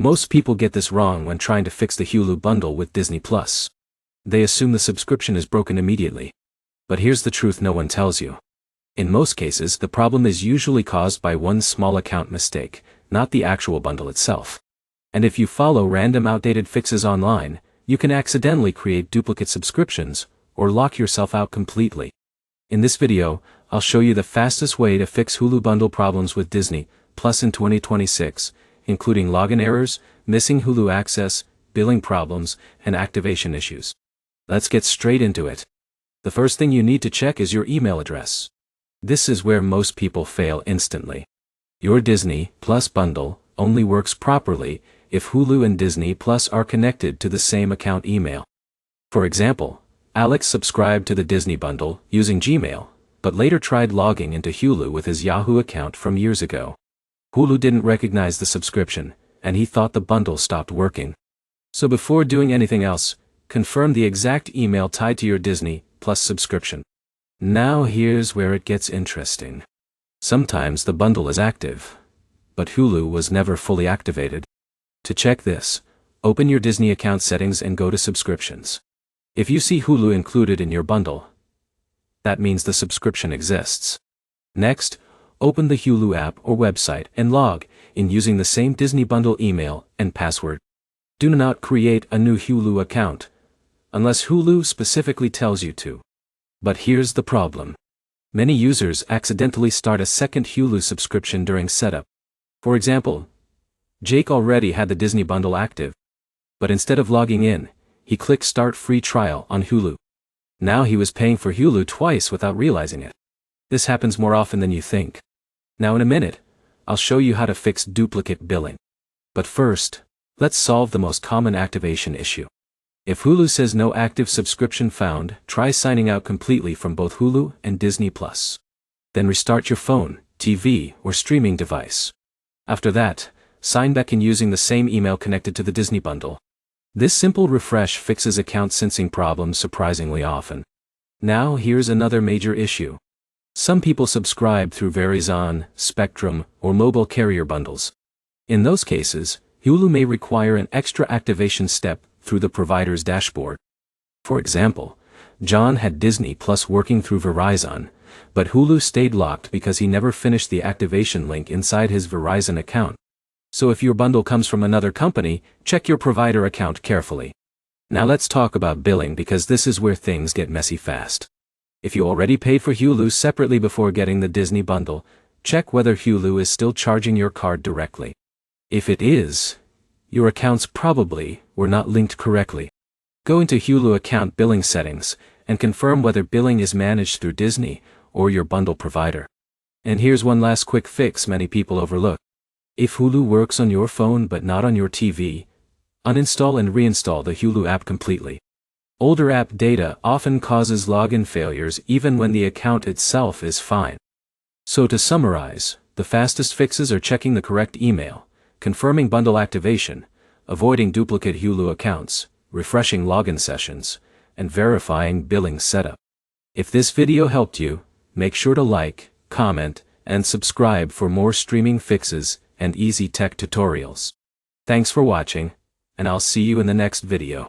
Most people get this wrong when trying to fix the Hulu bundle with Disney Plus. They assume the subscription is broken immediately. But here's the truth no one tells you. In most cases, the problem is usually caused by one small account mistake, not the actual bundle itself. And if you follow random outdated fixes online, you can accidentally create duplicate subscriptions, or lock yourself out completely. In this video, I'll show you the fastest way to fix Hulu bundle problems with Disney Plus in 2026, including login errors, missing Hulu access, billing problems, and activation issues. Let's get straight into it. The first thing you need to check is your email address. This is where most people fail instantly. Your Disney Plus bundle only works properly if Hulu and Disney Plus are connected to the same account email. For example, Alex subscribed to the Disney bundle using Gmail, but later tried logging into Hulu with his Yahoo account from years ago. Hulu didn't recognize the subscription, and he thought the bundle stopped working. So before doing anything else, confirm the exact email tied to your Disney Plus subscription. Now here's where it gets interesting. Sometimes the bundle is active, but Hulu was never fully activated. To check this, open your Disney account settings and go to subscriptions. If you see Hulu included in your bundle, that means the subscription exists. Next, open the Hulu app or website and log in using the same Disney bundle email and password. Do not create a new Hulu account, unless Hulu specifically tells you to. But here's the problem. Many users accidentally start a second Hulu subscription during setup. For example, Jake already had the Disney bundle active, but instead of logging in, he clicked Start Free Trial on Hulu. Now he was paying for Hulu twice without realizing it. This happens more often than you think. Now in a minute, I'll show you how to fix duplicate billing. But first, let's solve the most common activation issue. If Hulu says no active subscription found, try signing out completely from both Hulu and Disney Plus. Then restart your phone, TV, or streaming device. After that, sign back in using the same email connected to the Disney bundle. This simple refresh fixes account syncing problems surprisingly often. Now here's another major issue. Some people subscribe through Verizon, Spectrum, or mobile carrier bundles. In those cases, Hulu may require an extra activation step through the provider's dashboard. For example, John had Disney Plus working through Verizon, but Hulu stayed locked because he never finished the activation link inside his Verizon account. So if your bundle comes from another company, check your provider account carefully. Now let's talk about billing because this is where things get messy fast. If you already paid for Hulu separately before getting the Disney bundle, check whether Hulu is still charging your card directly. If it is, your accounts probably were not linked correctly. Go into Hulu account billing settings and confirm whether billing is managed through Disney or your bundle provider. And here's one last quick fix many people overlook. If Hulu works on your phone but not on your TV, uninstall and reinstall the Hulu app completely. Older app data often causes login failures even when the account itself is fine. So to summarize, the fastest fixes are checking the correct email, confirming bundle activation, avoiding duplicate Hulu accounts, refreshing login sessions, and verifying billing setup. If this video helped you, make sure to like, comment, and subscribe for more streaming fixes and easy tech tutorials. Thanks for watching, and I'll see you in the next video.